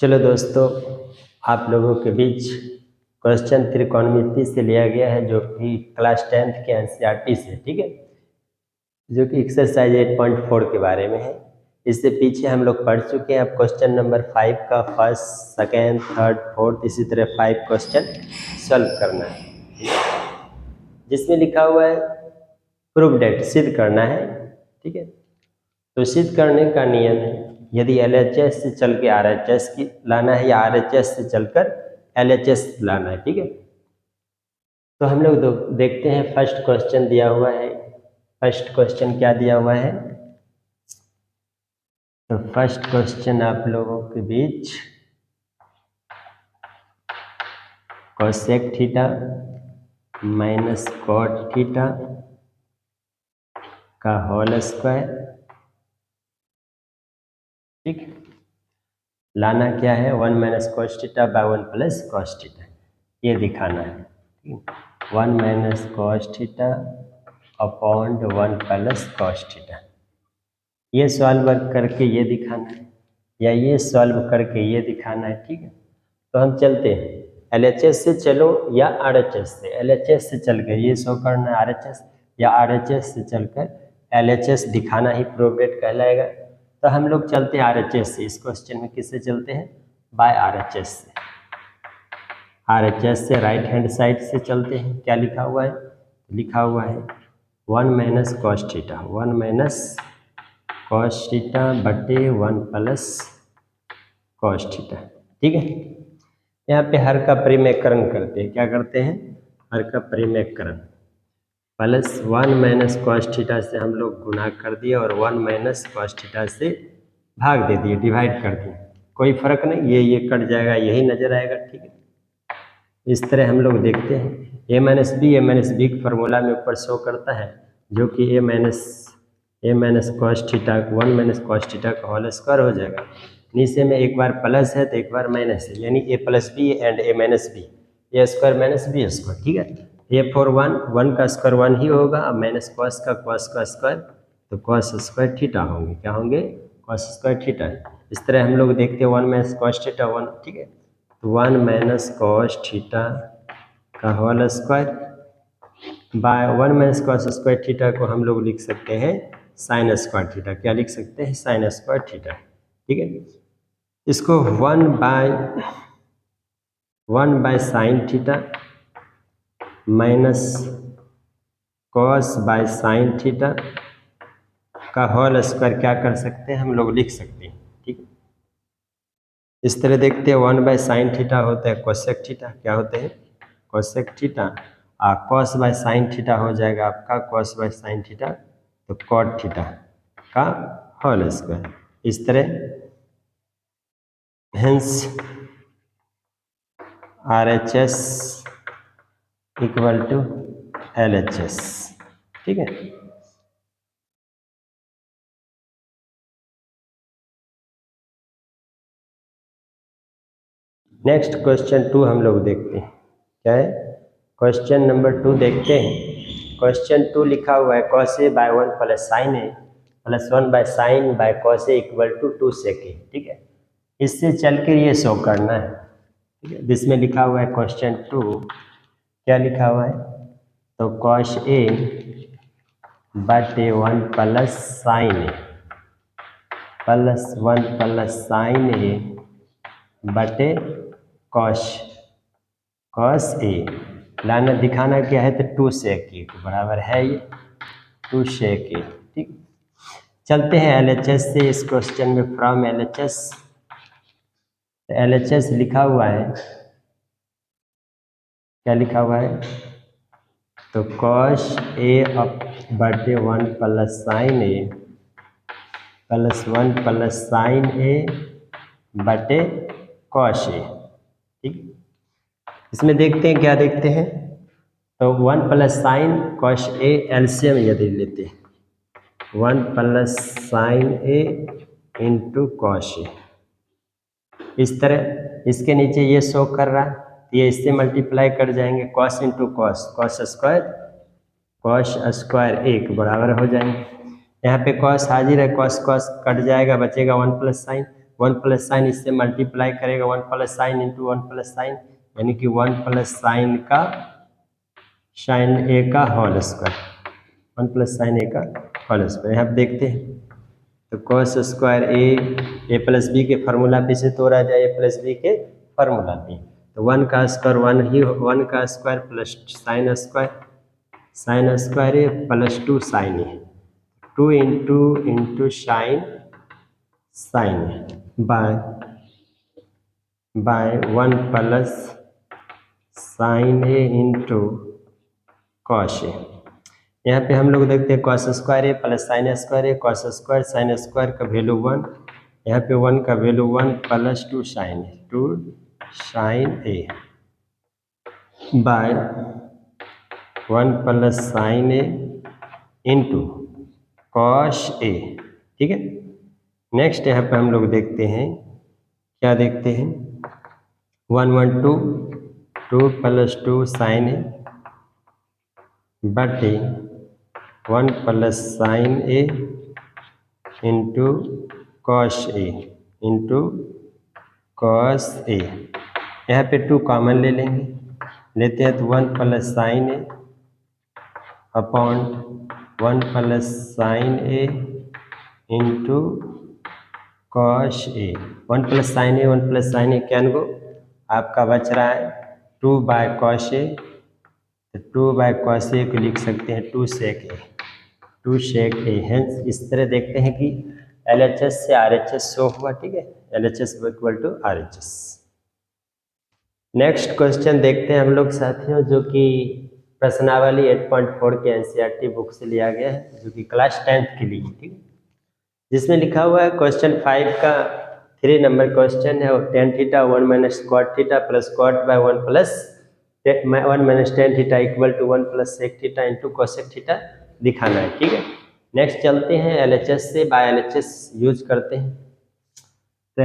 चलो दोस्तों, आप लोगों के बीच क्वेश्चन त्रिकोणमिति से लिया गया है जो कि क्लास 10th के एनसीईआरटी से, ठीक है, जो कि एक्सरसाइज 8.4 के बारे में है। इससे पीछे हम लोग पढ़ चुके हैं। अब क्वेश्चन नंबर 5 का फर्स्ट, सेकेंड, थर्ड, फोर्थ, इसी तरह 5 क्वेश्चन सॉल्व करना है, जिसमें लिखा हुआ है प्रूव डेट, सिद्ध करना है, ठीक है। तो सिद्ध करने का नियम है, यदि एलएचएस से चल के आरएचएस की लाना है या आरएचएस से चलकर एलएचएस लाना है, ठीक है। तो हम लोग देखते हैं, फर्स्ट क्वेश्चन दिया हुआ है। फर्स्ट क्वेश्चन क्या दिया हुआ है? तो फर्स्ट क्वेश्चन आप लोगों के बीच cosec theta minus cot theta का होल स्क्वायर, ठीक। लाना क्या है? 1 minus cos theta by 1 plus cos theta, ये दिखाना है। 1 minus cos theta upon 1 plus cos theta, ये सॉल्व करके ये दिखाना है या ये सॉल्व करके ये दिखाना है, ठीक है। तो हम चलते हैं, एलएचएस से चलो या आरएचएस से। एलएचएस से चलकर ये शो करना है आरएचएस, या आरएचएस से चलकर एलएचएस दिखाना ही प्रोबेट कहलाएगा। तो हम लोग चलते हैं आरएचएस से। इस क्वेश्चन में किससे चलते हैं? बाय आरएचएस से। आरएचएस से राइट हैंड साइड से चलते हैं। क्या लिखा हुआ है? लिखा हुआ है 1 minus cos theta, 1 minus cos theta बटे 1 प्लस कॉस थीटा, ठीक है। यहाँ पे हर का परिमेयकरण करते हैं। क्या करते हैं? हर का परिमेयकरण। प्लस 1 माइनस कॉस थीटा से हम लोग गुना कर दिए और 1 माइनस कॉस थीटा से भाग दे दिए, डिवाइड कर दिए। कोई फर्क नहीं, ये कट जाएगा, यही नजर आएगा, ठीक है। इस तरह हम लोग देखते हैं। ए माइनस बी के फार्मूला में ऊपर शो करता है, जो कि A minus cos theta 1 minus cos theta का होल स्क्वायर हो जाएगा। नीचे में एक बार प्लस है तो एक बार माइनस है, यानी A plus B and A minus B, A square minus B square, ठीक है। ए फॉर 1 का स्क्वायर 1 ही होगा। अब माइनस कॉस का स्क्वायर, तो कॉस स्क्वायर थीटा होंगे। क्या होंगे? Cos square theta. इस तरह हम लोग देखते हैं 1 माइनस कॉस थीटा 1, ठीक है। तो 1 माइनस कॉस थीटा का whole square by 1 minus cos square theta को हम लोग लिख सकते हैं साइन स्क्वायर थीटा। क्या लिख सकते हैं? साइन स्क्वायर थीटा, ठीक है। इसको 1 by sine theta minus cos by sine theta का होल स्क्वायर क्या कर सकते हैं? हम लोग लिख सकते हैं, ठीक है। इस तरह देखते हैं, 1 बाय साइन थीटा होता है कोसेक थीटा। क्या होते हैं? Cosec theta. Cos by sine theta हो जाएगा आपका कॉस बाय साइन थीटा, तो कॉट थीटा का होल स्क्वायर। इस तरह hence RHS equal to LHS, ठीक है। नेक्स्ट क्वेश्चन 2 हम लोग देखते हैं। क्या है? क्वेश्चन नंबर 2 देखते हैं। क्वेश्चन 2 लिखा हुआ है cos A by 1 plus sine A plus 1 by sine by cos A equal to 2 sec A, ठीक है। इससे चल के ये शो करना है, ठीक है। जिसमें लिखा हुआ है क्वेश्चन 2, क्या लिखा हुआ है? तो कॉस ए बटे 1 plus sine A plus 1 plus sine A बटे कॉस ए। लाना दिखाना क्या है? तो 2 सेक ए के बराबर है ये, 2 सेक ए, ठीक। चलते हैं एलएचएस से। इस क्वेश्चन में फ्रॉम एलएचएस, एलएचएस लिखा हुआ है, क्या लिखा हुआ है? तो कॉस ए बटे 1 plus sine A plus 1 plus sine A बटे कॉस ए, ठीक। इसमें देखते हैं, क्या देखते हैं? तो 1 plus sine cos A LCM यदि लेते हैं, 1 plus sine A into cos A. इस तरह इसके नीचे ये शो कर रहा है, ये इससे मल्टीप्लाई कर जाएंगे, cos into cos, cos square 1 बराबर हो जाएंगे। यहाँ पे कॉस हाजिर है, कॉस कट जाएगा, बचेगा 1 plus sine. One plus sine इससे मल्टीप्लाई करेगा, one plus sine into one plus sine, यानी कि वन प्लस साइन का साइन ए का whole square, one plus sine A का होल स्क्वायर। यहाँ देखते हैं तो cos square A plus B के फार्मूला पे से तोड़ा जाए, ए प्लस बी के फार्मूला पे, तो वन का स्क्वायर वन का square plus sine square A plus 2 sine A, 2 into sine by 1 plus sine A into cos A. यहाँ पे हम लोग देखते हैं cos square A plus sine square A, cos square sine square का value 1, यहाँ पे 1 का value 1 plus 2 sine A by 1 plus sine A into cos A. ठीक है, नेक्स्ट यहाँ पे हम लोग देखते हैं, क्या देखते हैं, 2 प्लस 2 साइन ए बटे 1 plus sine A into cos A यहाँ पे 2 कॉमन ले लेंगे, लेते हैं तो 1 plus sine A upon 1 plus sine A into cos A. 1 plus sine A can go, आपका बच रहा है 2 बाय कॉस ए, तो 2 बाय कॉस ए को लिख सकते हैं 2 सेक ए। हेंस इस तरह देखते हैं कि LHS से RHS शो हुआ। ठीक है, LHS equal to RHS। Next question देखते हैं हम लोग साथियों, जो कि प्रश्नावली 8.4 के NCERT बुक से लिया गया है, जो कि क्लास 10th के लिए। ठीक है, जिसमें लिखा हुआ है क्वेश्चन 5 का 3 नंबर क्वेश्चन है, और tan theta 1 minus cot theta plus cot by 1 plus 1 minus tan theta equal to 1 plus sec theta into cosec theta दिखाना है। ठीक है, नेक्स्ट चलते हैं LHS से, बाय LHS यूज करते हैं। तो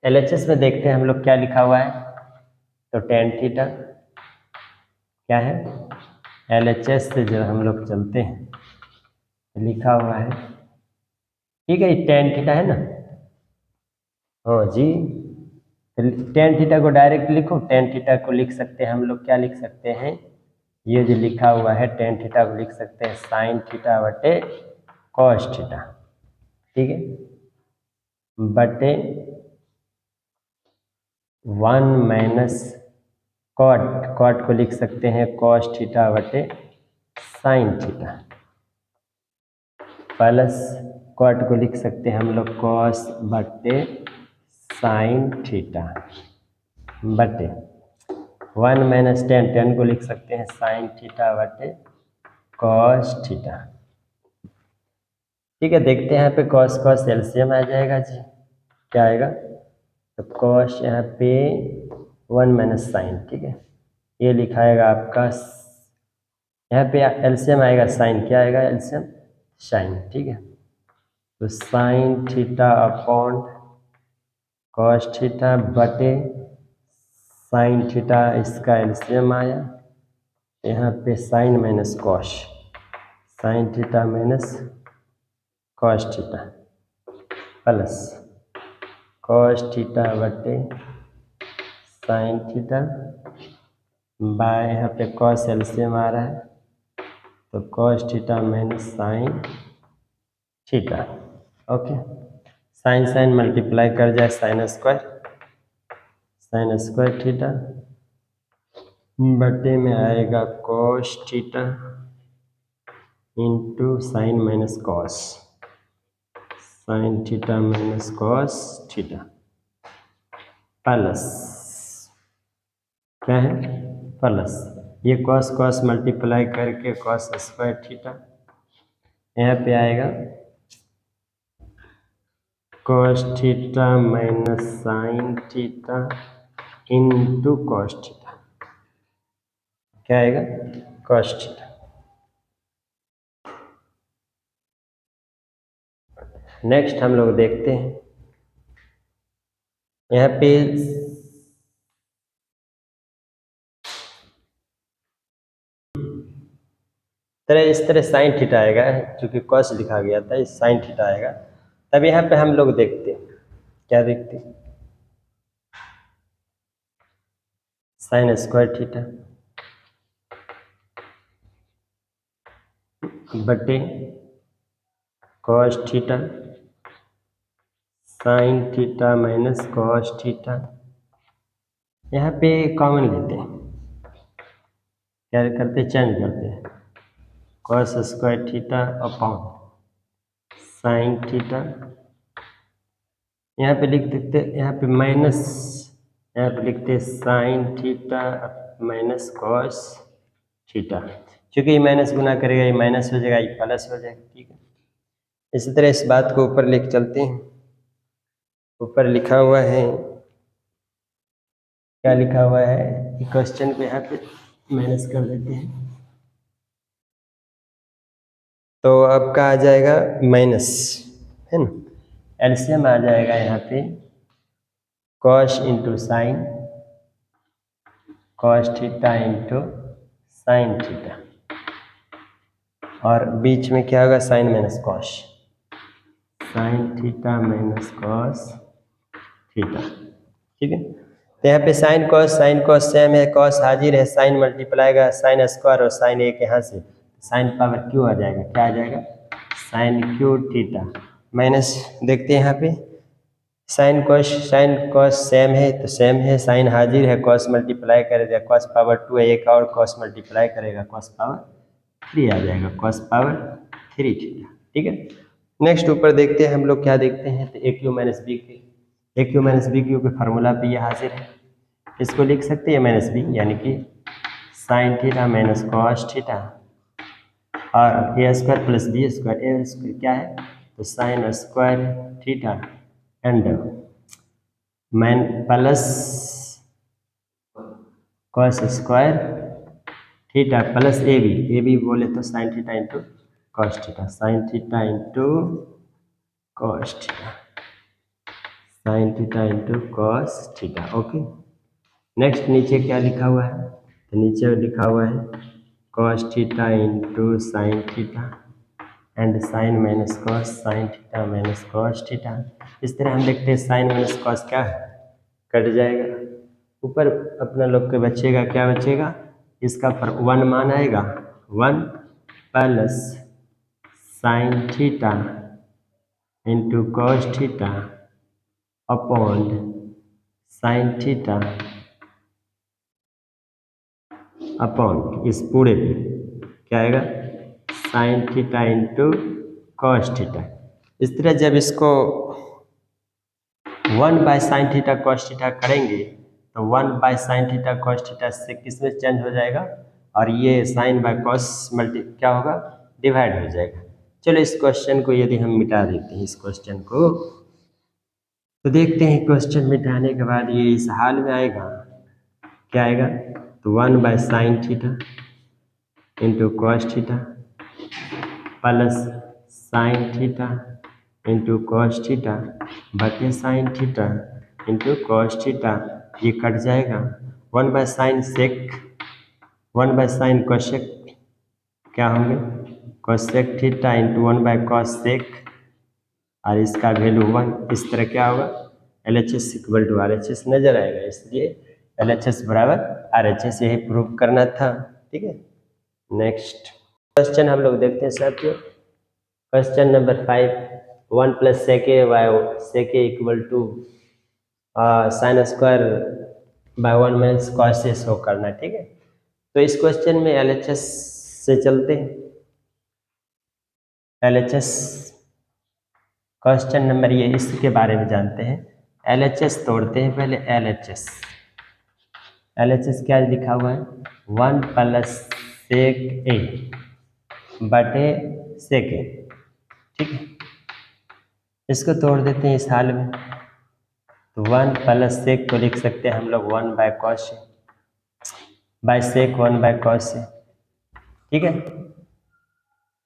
LHS में देखते हैं हम लोग क्या लिखा हुआ है, तो tan थीटा क्या है, LHS से जो हम लोग चलते हैं लिखा हुआ है, ठीक है, tan थीटा है ना, हाँ जी, tan थीटा को डायरेक्ट लिखो, tan थीटा को लिख सकते हैं हम लोग, क्या लिख सकते हैं, ये जो लिखा हुआ है tan थीटा को लिख सकते हैं साइन थीटा बटे कॉस थीटा। ठीक है, बटे 1 माइनस कॉट को लिख सकते हैं कॉस थीटा बटे साइन थीटा, प्लस कॉट को लिख सकते हैं हम लोग कॉस बटे साइन थीटा बटे 1 माइनस tan को लिख सकते हैं साइन थीटा बटे कॉस थीटा। ठीक है, देखते हैं यहाँ पे कॉस एलसीएम आ जाएगा जी, क्या आएगा, तो कॉस यहाँ पे 1 माइनस साइन। ठीक है, ये लिखाएगा आपका, यहाँ पे एलसीएम आएगा साइन, क्या आएगा एलसीएम, साइन। ठीक है, तो sine theta upon cos theta बटे साइन थीटा, इसका एलसीएम आया, यहाँ पे sine minus cos, sine theta minus cos theta plus cos theta बटे साइन थीटा बाय, यहाँ पे कॉस एलसीएम आ रहा है, तो cos theta minus sine theta. Okay, sine multiply कर जाए साइन स्क्वायर थीटा बटे में आएगा cos theta into sine minus cos, sine theta minus cos theta plus, क्या है, प्लस ये कॉस मल्टीप्लाई करके कॉस स्क्वायर थीटा, यहाँ पे आएगा cos theta minus sine theta into cos theta, क्या आएगा, कॉस थीटा। नेक्स्ट हम लोग देखते हैं, यहाँ पे इस तरह साइन थीटा आएगा, क्योंकि कॉस लिखा गया था, इस साइन थीटा आएगा। तब यहाँ पे हम लोग देखते हैं क्या देखते हैं, साइन स्क्वायर थीटा बटे cos theta sine theta minus cos theta. यहाँ पे कॉमन लेते हैं, क्या करते हैं, चेंज करते हैं, cos square theta upon sine theta. यहाँ पे लिख देते, यहाँ पे माइनस, यहाँ पे लिखते sign theta minus cos theta. क्योंकि ये माइनस गुना करेगा, ये माइनस हो जाएगा, ये प्लस हो जाएगा। ठीक है, इसी तरह इस बात को ऊपर लेके चलते हैं। ऊपर लिखा हुआ है, क्या लिखा हुआ है, क्वेश्चन को यहाँ पे माइनस कर देते हैं, तो आपका आ जाएगा माइनस, है ना, एलसीएम आ जाएगा यहाँ पे cos into sine, cos theta into sine theta, और बीच में क्या होगा, sine minus cos, sine theta minus cos theta. ठीक है, तो यहाँ पे साइन कॉस सेम है, कॉस हाजिर है, साइन मल्टीप्लाएगा साइन स्क्वायर और साइन एक यहाँ से साइन पावर क्यू आ जाएगा, क्या आ जाएगा, साइन क्यू थीटा माइनस, देखते हैं यहाँ पे साइन कॉस सेम है तो सेम है, साइन हाजिर है, कॉस मल्टीप्लाई करेगा कॉस पावर 2 है, एक और कॉस मल्टीप्लाई करेगा कॉस पावर 3 आ जाएगा, कॉस पावर 3 थीटा। ठीक है, नेक्स्ट ऊपर देखते हैं हम लोग क्या देखते हैं, तो ए क्यू माइनस बी क्यू, ए क्यू माइनस बी क्यू के फार्मूला पे ये हाजिर है, इसको लिख सकते हैं माइनस बी, यानी कि sine theta minus cos theta, और A square plus B square, A square क्या है, तो sine square theta and man plus cos square theta plus A B बोले तो sine theta into cos theta, sine theta into cos theta, sine theta into cos theta. Okay, next नीचे क्या लिखा हुआ है, तो नीचे लिखा हुआ है cos theta into sine theta and sine minus cos, sine theta minus cos theta. इस तरह हम देखते हैं साइन माइनस कॉस क्या है, कट जाएगा, ऊपर अपना लोग के बचेगा, क्या बचेगा, इसका पर 1 मान आएगा, 1 plus sine theta into cos theta upon sine theta upon इस पूरे पे क्या आएगा, sign theta into cos theta. इस तरह जब इसको 1 by sine theta cos theta करेंगे तो 1 by sine theta cos theta से किस में चेंज हो जाएगा, और ये साइन बाय कॉस मल्टी क्या होगा, डिवाइड हो जाएगा। चलो इस क्वेश्चन को यदि हम मिटा देते हैं, इस क्वेश्चन को, तो देखते हैं क्वेश्चन मिटाने के बाद ये इस हाल में आएगा, क्या आएगा, तो 1 by sine theta into cos theta plus sine theta into cos theta बटे sine theta into cos theta, ये कट जाएगा, 1 by sine sec, 1 by sine cosec क्या होंगे, cosec theta into 1 by cos sec, और इसका वैल्यू 1, इस तरह क्या होगा, LHS इक्वल टू RHS नजर आएगा, इसलिए LHS बराबर RHS, यही प्रूव करना था। ठीक है, नेक्स्ट क्वेश्चन हम लोग देखते हैं साथियों, question number 5, 1 plus sec by sec equal to sine square by 1 minus cos से शो करना। ठीक है, तो इस क्वेश्चन में LHS से चलते हैं, LHS क्वेश्चन नंबर ये इसके बारे में जानते हैं, LHS तोड़ते हैं पहले, LHS क्या लिखा हुआ है, 1 प्लस सेक ए बटे सेक ए। ठीक है, इसको तोड़ देते हैं इस हाल में, तो 1 प्लस सेक को लिख सकते हैं हम लोग 1 by cos by sec 1 by cos से। ठीक है,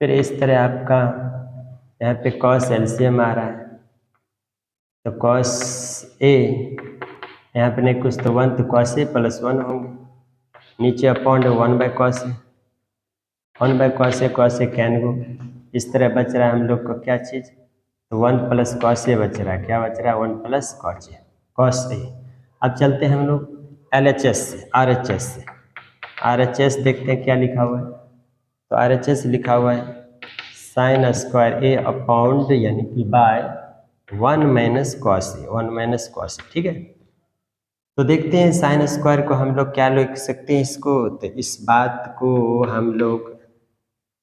फिर इस तरह आपका यहाँ पे कॉस एलसीएम आ रहा है, तो कॉस ए यहाँ पे नहीं कुछ तो 1, तो कॉस ए प्लस 1 होंगे, नीचे upon 1 by cos A, 1 by cos A can go, इस तरह बच रहा है हम लोग को क्या चीज़, तो 1 प्लस कॉस ए बच रहा है, क्या बच रहा है 1 प्लस कॉस ए। अब चलते हैं हम लोग LHS से RHS से। RHS देखते हैं क्या लिखा हुआ है। तो RHS लिखा हुआ है साइन स्क्वायर ए अपॉन यानी कि bye 1 minus cos A, 1 minus cos A, ठीक है। तो देखते हैं साइन स्क्वायर को हम लोग क्या लिख सकते हैं इसको। तो इस बात को हम लोग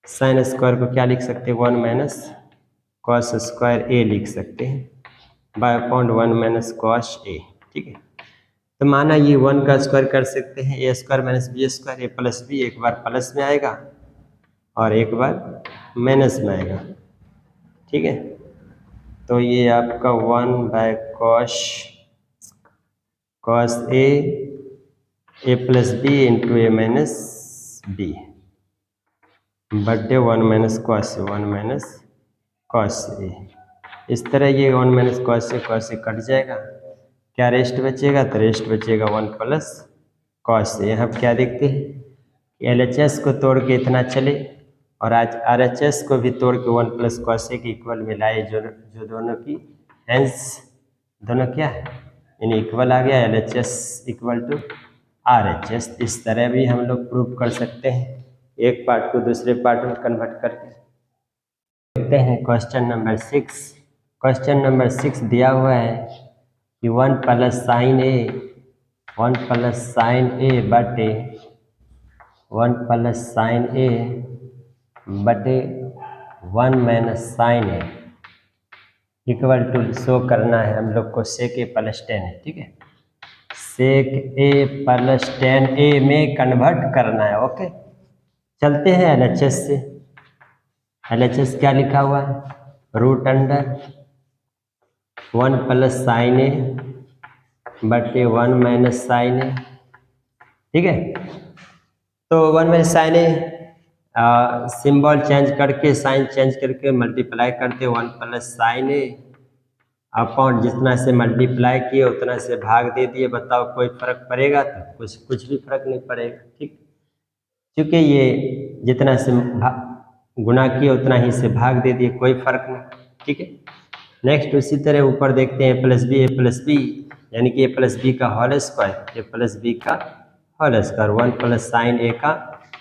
साइन स्क्वायर को क्या लिख सकते हैं 1 माइनस कॉस स्क्वायर ए लिख सकते हैं bye upon 1 minus cos A, ठीक है। तो माना ये 1 का स्क्वायर कर सकते हैं ए square minus B square, A plus B एक बार प्लस में आएगा और एक बार माइनस में आएगा, ठीक है। तो ये आपका 1 by cos A plus B into A minus B बटे 1 minus cos A, 1 minus cos A. इस तरह ये 1 माइनस कॉस ए कट जाएगा, क्या रेस्ट बचेगा, तो रेस्ट बचेगा 1 प्लस कॉस ए। यहाँ क्या देखते हैं कि LHS को तोड़ के इतना चले और आज RHS को भी तोड़ के 1 प्लस कॉस ए के इक्वल मिलाए, जो दोनों की हैंस दोनों क्या है इन इक्वल आ गया, LHS इक्वल टू RHS। इस तरह भी हम लोग प्रूव कर सकते हैं, एक पार्ट को दूसरे पार्ट में कन्वर्ट करके। देखते हैं क्वेश्चन नंबर 6। क्वेश्चन नंबर 6 दिया हुआ है कि 1 plus sine A, 1 plus sine A बटे 1 प्लस साइन ए बटे 1 minus sine A equal to show करना है हम लोग को सेक ए प्लस टेन है, ठीक है। सेक ए प्लस टेन ए में कन्वर्ट करना है, ओके। चलते हैं LHS से। LHS क्या लिखा हुआ है root under 1 plus sine A बटे 1 माइनस साइन ए, ठीक है। तो 1 minus sine A symbol change करके साइन चेंज करके मल्टीप्लाई करते 1 प्लस साइन ए अपॉन जितना से मल्टीप्लाई किए उतना से भाग दे दिए। बताओ कोई फर्क पड़ेगा, तो कुछ भी फर्क नहीं पड़ेगा, ठीक। क्योंकि ये जितना से गुना किए उतना ही से भाग दे दिए, कोई फर्क नहीं, ठीक है। नेक्स्ट उसी तरह ऊपर देखते हैं ए प्लस बी यानी कि ए प्लस बी का whole square, A plus B का whole square 1 plus sine A का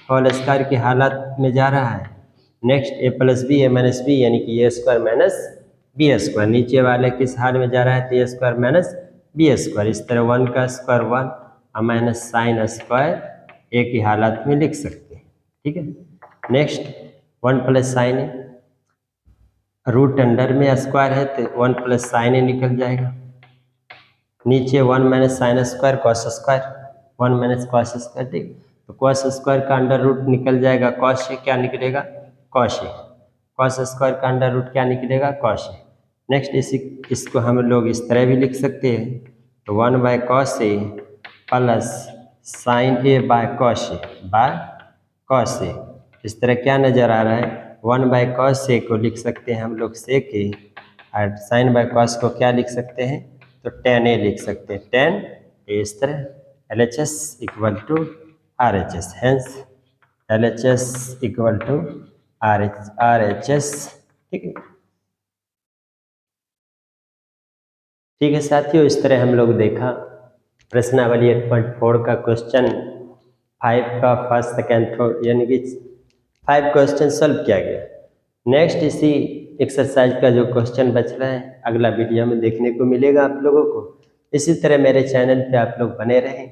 होल स्क्वायर की हालत में जा रहा है। नेक्स्ट ए प्लस बी ए माइनस बी यानी कि ए स्क्वायर माइनस बी स्क्वायर, नीचे वाले किस हाल में जा रहा है तो ए स्क्वायर माइनस बी स्क्वायर। इस तरह 1 का स्क्वायर 1 और माइनस साइन स्क्वायर ए की हालत में लिख सकते हैं, ठीक है। नेक्स्ट 1 प्लस साइन ए रूट अंडर में स्क्वायर है तो 1 प्लस साइन ए निकल जाएगा, नीचे 1 minus sine square cos square 1 minus cos square, ठीक। तो कॉस स्क्वायर का अंडर रूट निकल जाएगा कॉस से, क्या निकलेगा कॉस ए, कॉस स्क्वायर का अंडर रूट क्या निकलेगा कॉस ए। नेक्स्ट इसको हम लोग इस तरह भी लिख सकते हैं, तो 1 by cos A plus sine A by cos A. इस तरह क्या नज़र आ रहा है 1 बाय कॉस ए को लिख सकते हैं हम लोग सेक ए और साइन बाय कॉस को क्या लिख सकते हैं तो टेन ए लिख सकते हैं, टेन ए। इस तरह LHS equal to RHS, hence LHS equal to RHS, ठीक है। ठीक है साथियों, इस तरह हम लोग देखा प्रश्नावली 8.4 का क्वेश्चन 5 का फर्स्ट सेकेंड थर्ड यानी कि 5 क्वेश्चन सॉल्व किया गया। नेक्स्ट इसी एक्सरसाइज का जो क्वेश्चन बच रहा है अगला वीडियो में देखने को मिलेगा आप लोगों को। इसी तरह मेरे चैनल पे आप लोग बने रहें।